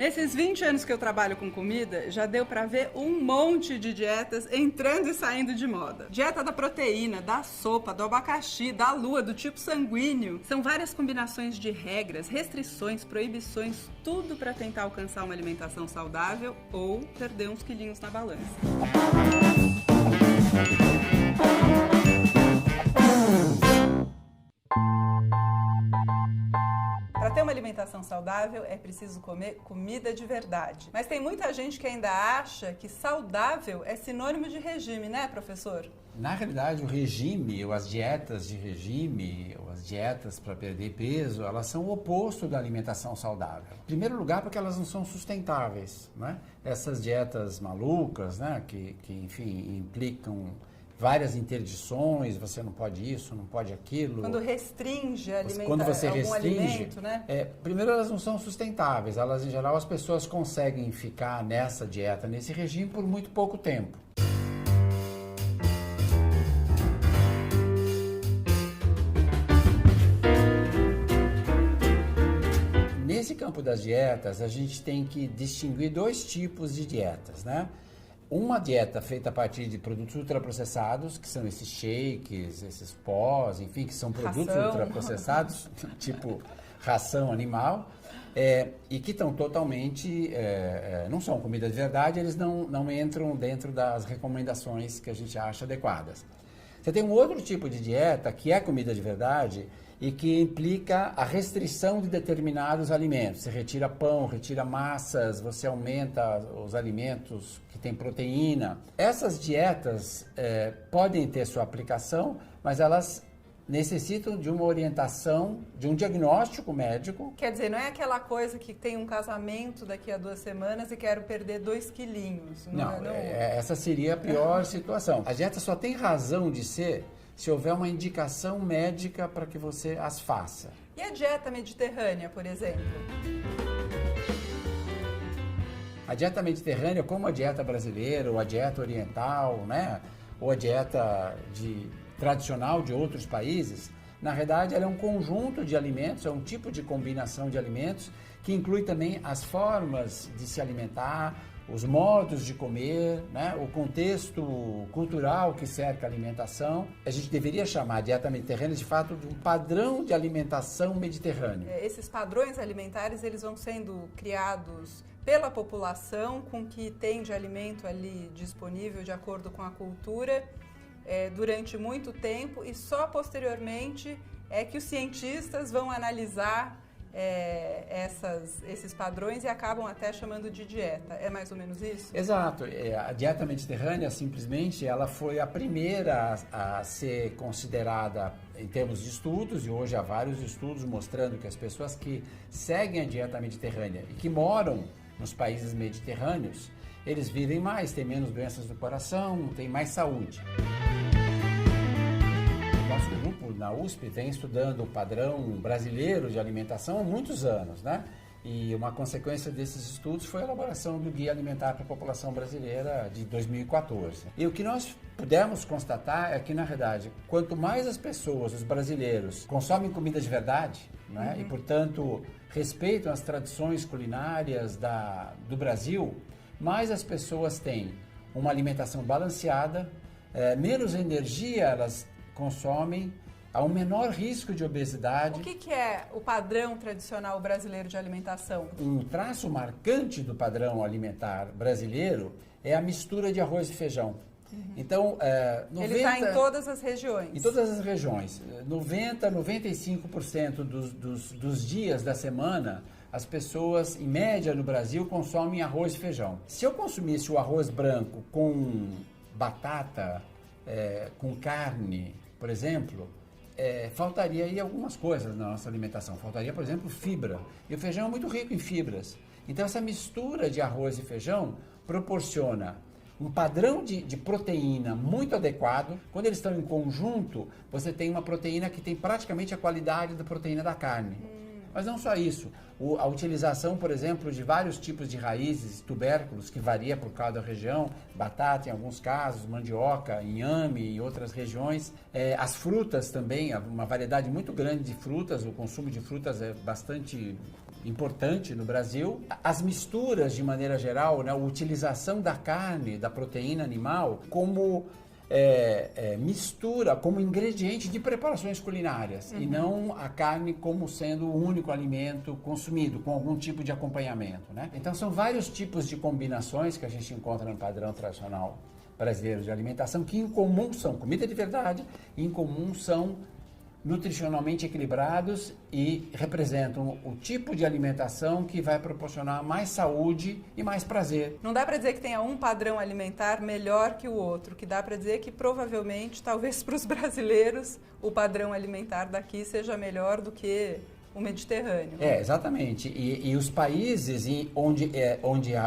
Nesses 20 anos que eu trabalho com comida, já deu pra ver um monte de dietas entrando e saindo de moda. Dieta da proteína, da sopa, do abacaxi, da lua, do tipo sanguíneo. São várias combinações de regras, restrições, proibições, tudo pra tentar alcançar uma alimentação saudável ou perder uns quilinhos na balança. Para ter uma alimentação saudável, é preciso comer comida de verdade. Mas tem muita gente que ainda acha que saudável é sinônimo de regime, né, professor? Na realidade, o regime, ou as dietas de regime, ou as dietas para perder peso, elas são o oposto da alimentação saudável. Em primeiro lugar, porque elas não são sustentáveis, né? Essas dietas malucas, né, que enfim, implicam várias interdições, você não pode isso, não pode aquilo. Quando restringe Quando você algum restringe, alimento, né? Primeiro, elas não são sustentáveis. Elas, em geral, as pessoas conseguem ficar nessa dieta, nesse regime, por muito pouco tempo. Nesse campo das dietas, a gente tem que distinguir dois tipos de dietas, né? Uma dieta feita a partir de produtos ultraprocessados, que são esses shakes, esses pós, enfim, que são produtos ultraprocessados, tipo ração animal, e que estão totalmente, não são comida de verdade, eles não entram dentro das recomendações que a gente acha adequadas. Você tem um outro tipo de dieta, que é comida de verdade, e que implica a restrição de determinados alimentos. Você retira pão, retira massas, você aumenta os alimentos que têm proteína. Essas dietas podem ter sua aplicação, mas elas necessitam de uma orientação, de um diagnóstico médico. Quer dizer, não é aquela coisa que tem um casamento daqui a 2 semanas e quero perder 2 quilinhos. Essa seria a pior situação. A dieta só tem razão de ser se houver uma indicação médica para que você as faça. E a dieta mediterrânea, por exemplo? A dieta mediterrânea, como a dieta brasileira, ou a dieta oriental, né? Ou a dieta tradicional de outros países, na realidade ela é um conjunto de alimentos, é um tipo de combinação de alimentos que inclui também as formas de se alimentar, os modos de comer, né? O contexto cultural que cerca a alimentação. A gente deveria chamar a dieta mediterrânea, de fato, de um padrão de alimentação mediterrâneo. Esses padrões alimentares, eles vão sendo criados pela população, com o que tem de alimento ali disponível de acordo com a cultura, durante muito tempo, e só posteriormente é que os cientistas vão analisar esses padrões e acabam até chamando de dieta. É mais ou menos isso? Exato. A dieta mediterrânea, simplesmente, ela foi a primeira a ser considerada em termos de estudos, e hoje há vários estudos mostrando que as pessoas que seguem a dieta mediterrânea e que moram nos países mediterrâneos, eles vivem mais, têm menos doenças do coração, têm mais saúde. Nosso grupo na USP vem estudando o padrão brasileiro de alimentação há muitos anos, né? E uma consequência desses estudos foi a elaboração do Guia Alimentar para a População Brasileira de 2014. E o que nós pudemos constatar é que, na verdade, quanto mais as pessoas, os brasileiros, consomem comida de verdade, né? E, portanto, respeitam as tradições culinárias do Brasil, mais as pessoas têm uma alimentação balanceada, menos energia elas consomem, há um menor risco de obesidade. O que é o padrão tradicional brasileiro de alimentação? Um traço marcante do padrão alimentar brasileiro é a mistura de arroz e feijão. Então, ele está em todas as regiões? Em todas as regiões. 95% dos dias da semana, as pessoas, em média no Brasil, consomem arroz e feijão. Se eu consumisse o arroz branco com batata, com carne, por exemplo, faltaria aí algumas coisas na nossa alimentação. Faltaria, por exemplo, fibra. E o feijão é muito rico em fibras. Então, essa mistura de arroz e feijão proporciona um padrão de proteína muito adequado. Quando eles estão em conjunto, você tem uma proteína que tem praticamente a qualidade da proteína da carne. Mas não só isso, a utilização, por exemplo, de vários tipos de raízes, tubérculos, que varia por cada região, batata em alguns casos, mandioca, inhame em outras regiões. As frutas também, uma variedade muito grande de frutas, o consumo de frutas é bastante importante no Brasil. As misturas, de maneira geral, né, a utilização da carne, da proteína animal, como mistura, como ingrediente de preparações culinárias, e não a carne como sendo o único alimento consumido, com algum tipo de acompanhamento, né? Então, são vários tipos de combinações que a gente encontra no padrão tradicional brasileiro de alimentação, que em comum são comida de verdade, e em comum são nutricionalmente equilibrados e representam o tipo de alimentação que vai proporcionar mais saúde e mais prazer. Não dá para dizer que tenha um padrão alimentar melhor que o outro, que dá para dizer que provavelmente, talvez para os brasileiros, o padrão alimentar daqui seja melhor do que o Mediterrâneo. Exatamente. E os países onde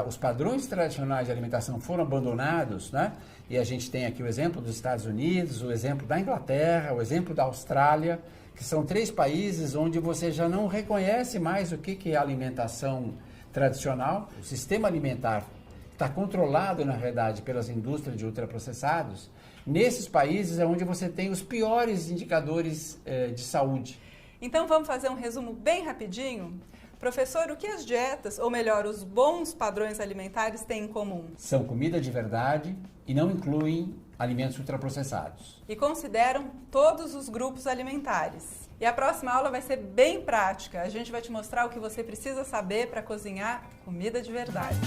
os padrões tradicionais de alimentação foram abandonados, né? E a gente tem aqui o exemplo dos Estados Unidos, o exemplo da Inglaterra, o exemplo da Austrália, que são 3 países onde você já não reconhece mais o que é alimentação tradicional. O sistema alimentar está controlado, na realidade, pelas indústrias de ultraprocessados. Nesses países é onde você tem os piores indicadores de saúde. Então vamos fazer um resumo bem rapidinho? Professor, o que as dietas, ou melhor, os bons padrões alimentares têm em comum? São comida de verdade e não incluem alimentos ultraprocessados. E consideram todos os grupos alimentares. E a próxima aula vai ser bem prática. A gente vai te mostrar o que você precisa saber para cozinhar comida de verdade.